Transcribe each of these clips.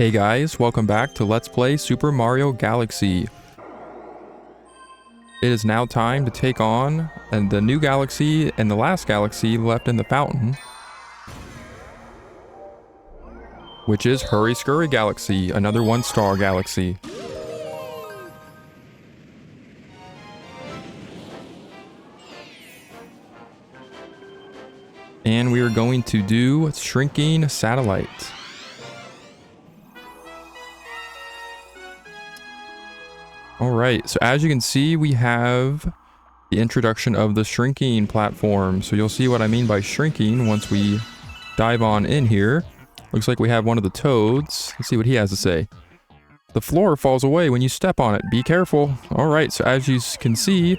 Hey guys, welcome back to Let's Play Super Mario Galaxy. It is now time to take on the new galaxy and the last galaxy left in the fountain, which is Hurry Scurry Galaxy, another one-star galaxy. And we are going to do Shrinking Satellite. Alright, so as you can see, we have the introduction of the shrinking platform. So you'll see what I mean by shrinking once we dive on in here. Looks like we have one of the toads. Let's see what he has to say. The floor falls away when you step on it. Be careful. Alright, so as you can see,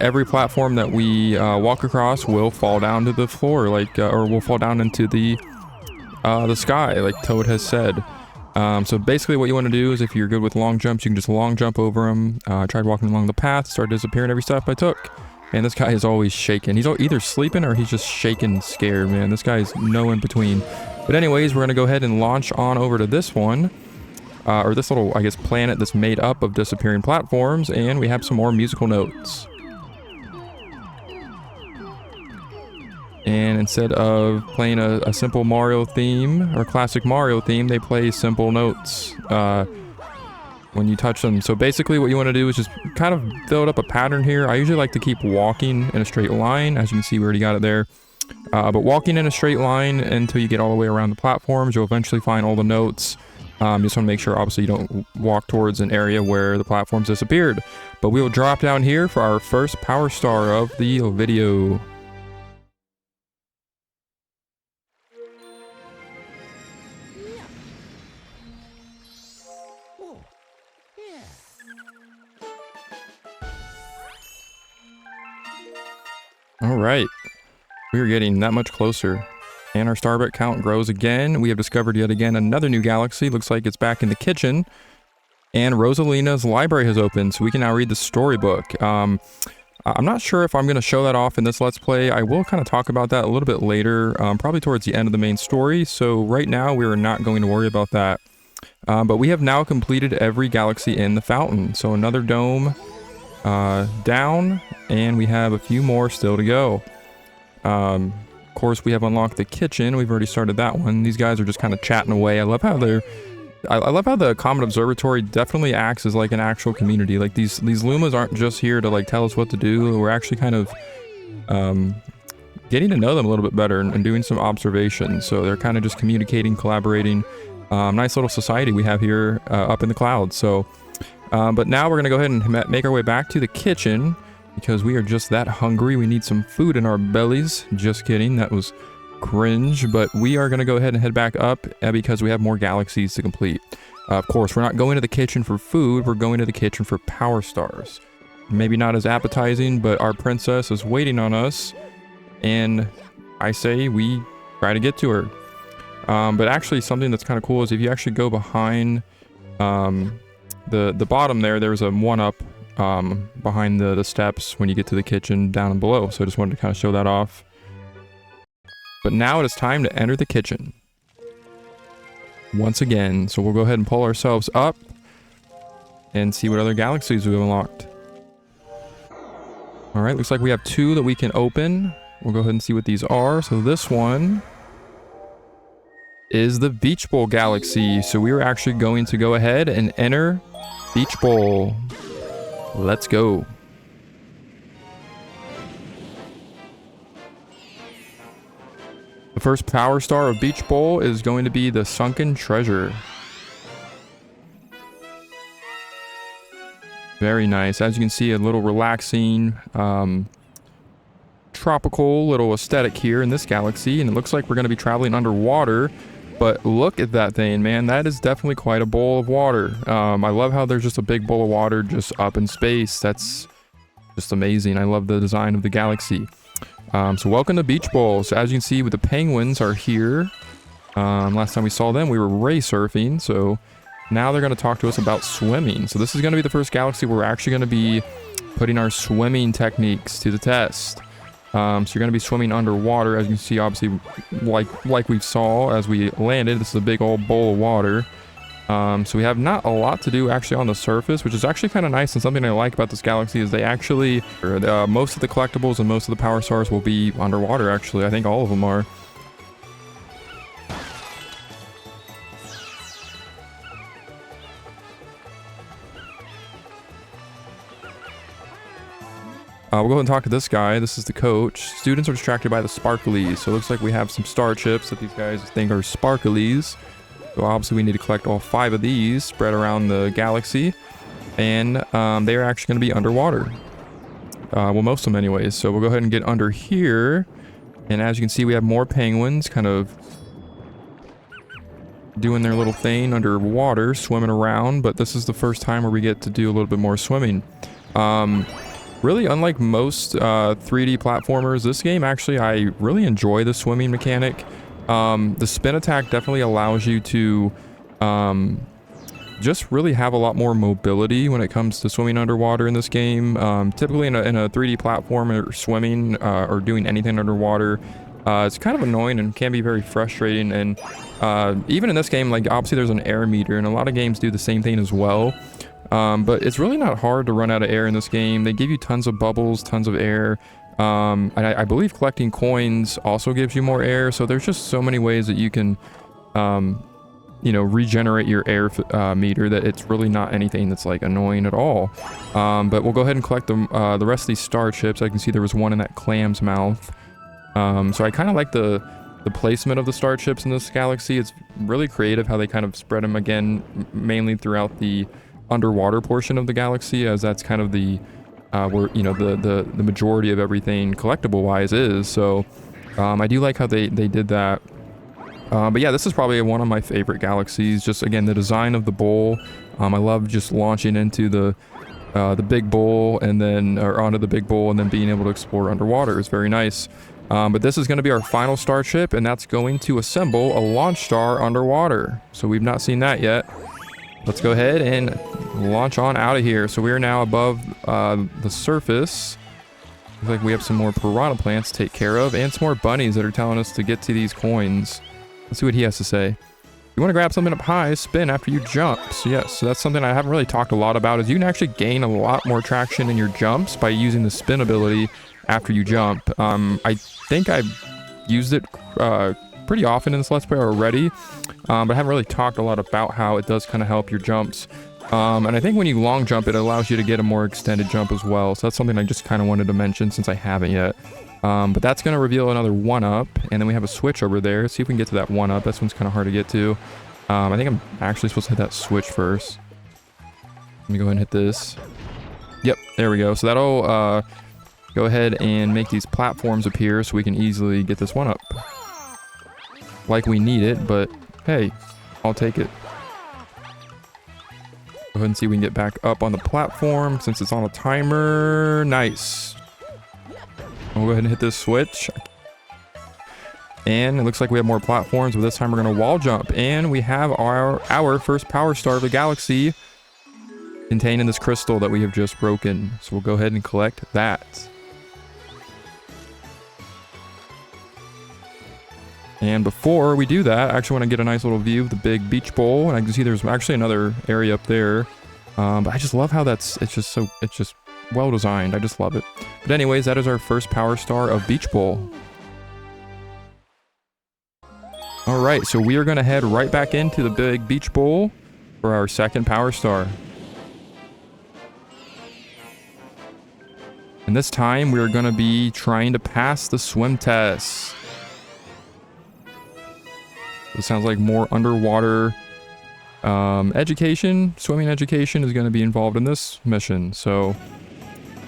every platform that we walk across will fall down to the floor, or will fall down into the sky, like Toad has said. So basically what you want to do is if you're good with long jumps, you can just long jump over them. I tried walking along the path, started disappearing every step I took. And this guy is always shaking. He's either sleeping or he's just shaking scared, man. This guy is no in between. But anyways, we're going to go ahead and launch on over to this one. Or this little, I guess, planet that's made up of disappearing platforms. And we have some more musical notes. And instead of playing a simple Mario theme or classic Mario theme, they play simple notes when you touch them. So basically what you want to do is just kind of build up a pattern here. I usually like to keep walking in a straight line. As you can see, we already got it there. But walking in a straight line until you get all the way around the platforms, you'll eventually find all the notes. You just want to make sure, obviously, you don't walk towards an area where the platforms disappeared. But we will drop down here for our first power star of the video. Alright, we are getting that much closer, and our starbit count grows again. We have discovered yet again another new galaxy. Looks like it's back in the kitchen, and Rosalina's library has opened, so we can now read the storybook. I'm not sure if I'm going to show that off in this Let's Play. I will kind of talk about that a little bit later, probably towards the end of the main story, so right now we are not going to worry about that. But we have now completed every galaxy in the fountain, so another dome down, and we have a few more still to go. Of course, we have unlocked the kitchen. We've already started that one. These guys are just kind of chatting away. I love how the Comet Observatory definitely acts as like an actual community. Like these Lumas aren't just here to like tell us what to do. We're actually kind of getting to know them a little bit better and doing some observations. So they're kind of just communicating, collaborating. Nice little society we have here up in the clouds. So but now we're going to go ahead and make our way back to the kitchen because we are just that hungry. We need some food in our bellies. Just kidding. That was cringe. But we are going to go ahead and head back up because we have more galaxies to complete. Of course, we're not going to the kitchen for food. We're going to the kitchen for power stars. Maybe not as appetizing, but our princess is waiting on us. And I say we try to get to her. But actually something that's kind of cool is if you actually go behind the bottom there's a 1-up behind the steps when you get to the kitchen down and below. So I just wanted to kind of show that off. But now it is time to enter the kitchen once again. So we'll go ahead and pull ourselves up and see what other galaxies we've unlocked. Alright, looks like we have 2 that we can open. We'll go ahead and see what these are. So this one is the Beach Bowl Galaxy. So we are actually going to go ahead and enter Beach Bowl. Let's go. The first power star of Beach Bowl is going to be the Sunken Treasure. Very nice. As you can see, a little relaxing, tropical little aesthetic here in this galaxy. And it looks like we're going to be traveling underwater. But look at that thing, man. That is definitely quite a bowl of water. I love how there's just a big bowl of water just up in space. That's just amazing. I love the design of the galaxy. So welcome to Beach Bowl. So as you can see, the penguins are here. Last time we saw them, we were ray surfing. So now they're going to talk to us about swimming. So this is going to be the first galaxy where we're actually going to be putting our swimming techniques to the test. So you're going to be swimming underwater, as you can see, obviously, like we saw as we landed. This is a big old bowl of water. So we have not a lot to do actually on the surface, which is actually kind of nice, and something I like about this galaxy is they actually, most of the collectibles and most of the power stars will be underwater actually. I think all of them are. We'll go ahead and talk to this guy. This is the coach. Students are distracted by the sparklies. So it looks like we have some star chips that these guys think are sparklies. So obviously we need to collect all 5 of these spread around the galaxy. And they are actually going to be underwater. Well, most of them anyways. So we'll go ahead and get under here. And as you can see, we have more penguins kind of doing their little thing underwater, swimming around. But this is the first time where we get to do a little bit more swimming. Really, unlike most 3D platformers, this game actually, I really enjoy the swimming mechanic. The spin attack definitely allows you to just really have a lot more mobility when it comes to swimming underwater in this game. Typically in a 3D platform or swimming or doing anything underwater, it's kind of annoying and can be very frustrating. And even in this game, like obviously there's an air meter, and a lot of games do the same thing as well. But it's really not hard to run out of air in this game. They give you tons of bubbles, tons of air. And I believe collecting coins also gives you more air. So there's just so many ways that you can, you know, regenerate your air meter that it's really not anything that's like annoying at all. But we'll go ahead and collect the rest of these star chips. I can see there was one in that clam's mouth. So I kind of like the placement of the star chips in this galaxy. It's really creative how they kind of spread them again, mainly throughout the underwater portion of the galaxy, as that's kind of the where, you know, the majority of everything collectible wise is. So I do like how they did that. But yeah, this is probably one of my favorite galaxies. Just again, the design of the bowl. I love just launching into the big bowl and then or onto the big bowl and then being able to explore underwater is very nice. But this is going to be our final star chip, and that's going to assemble a launch star underwater. So we've not seen that yet. Let's go ahead and launch on out of here. So we are now above the surface. Looks like we have some more piranha plants to take care of and some more bunnies that are telling us to get to these coins. Let's see what he has to say. You want to grab something up high, spin after you jump. So yes, so that's something I haven't really talked a lot about, is you can actually gain a lot more traction in your jumps by using the spin ability after you jump. I think I've used it pretty often in this Let's Play already, but I haven't really talked a lot about how it does kind of help your jumps. And I think when you long jump, it allows you to get a more extended jump as well. So that's something I just kind of wanted to mention since I haven't yet. But that's going to reveal another 1-up, and then we have a switch over there. See if we can get to that 1-up. This one's kind of hard to get to. I think I'm actually supposed to hit that switch first. Let me go ahead and hit this. Yep, there we go. So that'll go ahead and make these platforms appear so we can easily get this 1-up. Like we need it, but hey, I'll take it. Go ahead and see if we can get back up on the platform since it's on a timer. Nice. We'll go ahead and hit this switch. And it looks like we have more platforms, but this time we're going to wall jump. And we have our first power star of the galaxy contained in this crystal that we have just broken. So we'll go ahead and collect that. And before we do that, I actually want to get a nice little view of the big beach bowl. And I can see there's actually another area up there. But I just love how it's just well designed. I just love it. But anyways, that is our first power star of Beach Bowl. Alright, so we are going to head right back into the big beach bowl for our second power star. And this time we are going to be trying to pass the swim test. It sounds like more underwater education, swimming education is going to be involved in this mission. So,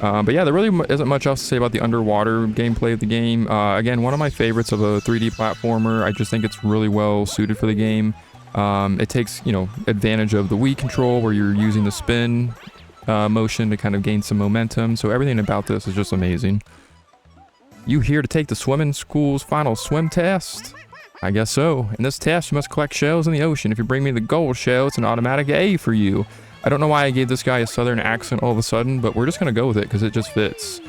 but yeah, there really isn't much else to say about the underwater gameplay of the game. Again, one of my favorites of a 3D platformer. I just think it's really well suited for the game. It takes, you know, advantage of the Wii control where you're using the spin motion to kind of gain some momentum. So everything about this is just amazing. You here to take the swimming school's final swim test? I guess so. In this test, you must collect shells in the ocean. If you bring me the gold shell, it's an automatic A for you. I don't know why I gave this guy a southern accent all of a sudden, but we're just going to go with it because it just fits.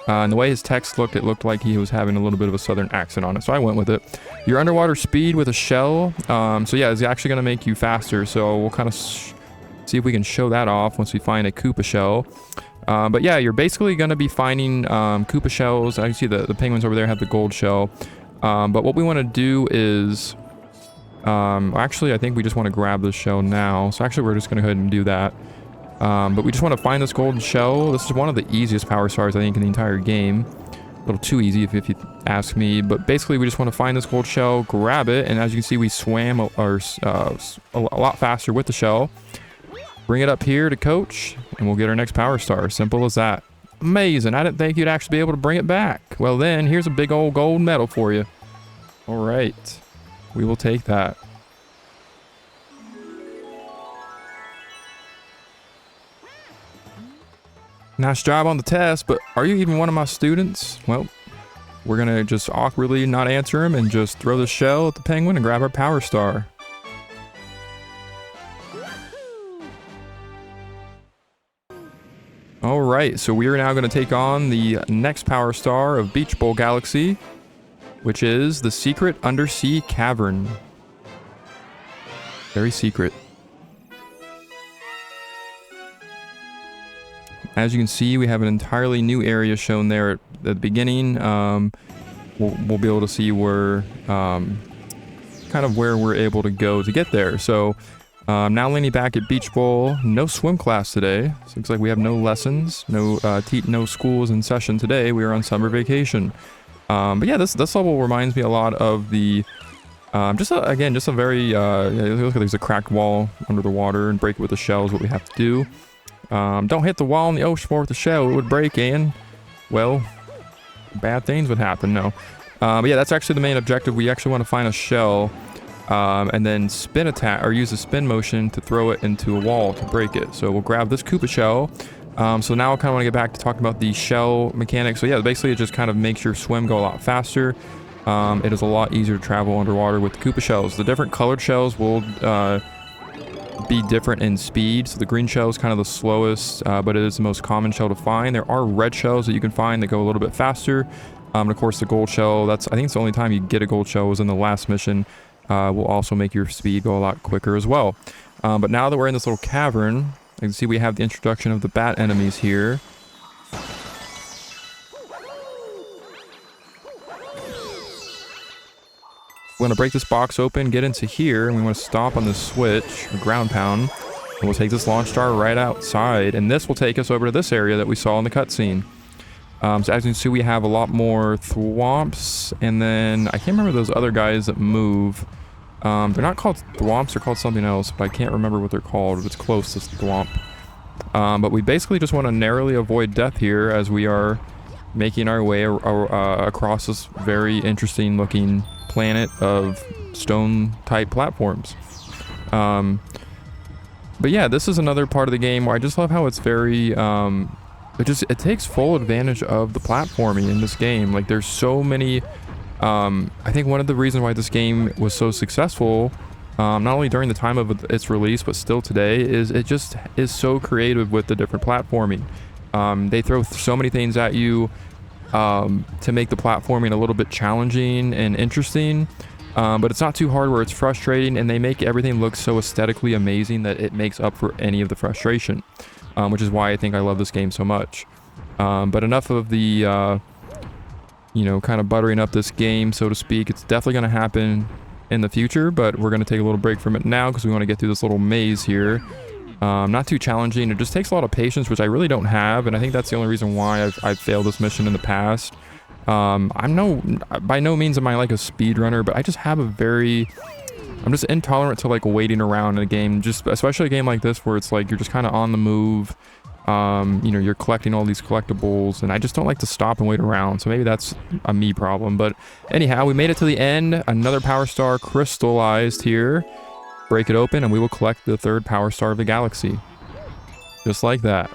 And the way his text looked, it looked like he was having a little bit of a southern accent on it, so I went with it. Your underwater speed with a shell, so yeah, it's actually going to make you faster, so we'll kind of see if we can show that off once we find a Koopa shell. But yeah, you're basically going to be finding Koopa shells. I can see the penguins over there have the gold shell. But what we want to do is... actually, I think we just want to grab this shell now. So actually, we're just going to go ahead and do that. But we just want to find this golden shell. This is one of the easiest power stars, I think, in the entire game. A little too easy if you ask me. But basically, we just want to find this gold shell, grab it, and as you can see, we swam a lot faster with the shell. Bring it up here to Coach, and we'll get our next power star. Simple as that. Amazing. I didn't think you'd actually be able to bring it back. Well then, here's a big old gold medal for you. All right. We will take that. Nice job on the test, but are you even one of my students? Well, we're going to just awkwardly not answer him and just throw the shell at the penguin and grab our power star. All right, so we are now going to take on the next power star of Beach Bowl Galaxy, which is the secret undersea cavern. Very secret. As you can see, we have an entirely new area shown there at the beginning. We'll be able to see where, kind of where we're able to go to get there. So, now leaning back at Beach Bowl. No swim class today. So looks like we have no lessons, no schools in session today. We are on summer vacation. But yeah, this level reminds me a lot of the, just a very, look at there's a cracked wall under the water, and break it with the shell is what we have to do. Don't hit the wall in the ocean floor with the shell, it would break, and, well, bad things would happen, no. But yeah, that's actually the main objective. We actually want to find a shell, and then spin attack, or use a spin motion to throw it into a wall to break it. So we'll grab this Koopa shell. So now I kind of want to get back to talking about the shell mechanics. So yeah, basically it just kind of makes your swim go a lot faster. It is a lot easier to travel underwater with the Koopa shells. The different colored shells will be different in speed. So the green shell is kind of the slowest, but it is the most common shell to find. There are red shells that you can find that go a little bit faster. And of course the gold shell, I think it's the only time you get a gold shell was in the last mission, will also make your speed go a lot quicker as well. But now that we're in this little cavern, you can see we have the introduction of the bat enemies here. We want to break this box open, get into here, and we want to stop on this switch, or ground pound, and we'll take this launch star right outside, and this will take us over to this area that we saw in the cutscene. So as you can see, we have a lot more thwomps, and then I can't remember those other guys that move. They're not called thwomps, they're called something else, but I can't remember what they're called. It's close to thwomp. But we basically just want to narrowly avoid death here as we are making our way across this very interesting looking planet of stone type platforms. But yeah, this is another part of the game where I just love how it's very it takes full advantage of the platforming in this game. Like there's so many I think one of the reasons why this game was so successful, not only during the time of its release but still today, is it just is so creative with the different platforming. They throw so many things at you to make the platforming a little bit challenging and interesting, but it's not too hard where it's frustrating, and they make everything look so aesthetically amazing that it makes up for any of the frustration, which is why I think I love this game so much. But enough of the kind of buttering up this game, so to speak. It's definitely going to happen in the future, but we're going to take a little break from it now because we want to get through this little maze here. Not too challenging. It just takes a lot of patience, which I really don't have, and I think that's the only reason why I've failed this mission in the past. By no means am I like a speedrunner, but I just have I'm just intolerant to like waiting around in a game, just especially a game like this where it's like you're just kind of on the move. You're collecting all these collectibles, and I just don't like to stop and wait around. So maybe that's a me problem. But anyhow, we made it to the end. Another power star crystallized here. Break it open, and we will collect the third power star of the galaxy. Just like that.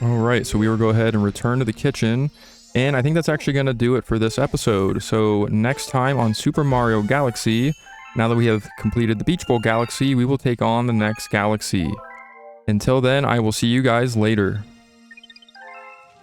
Alright, so we will go ahead and return to the kitchen. And I think that's actually going to do it for this episode. So next time on Super Mario Galaxy, Now that we have completed the Beach Bowl galaxy, we will take on the next galaxy. Until then, I will see you guys later.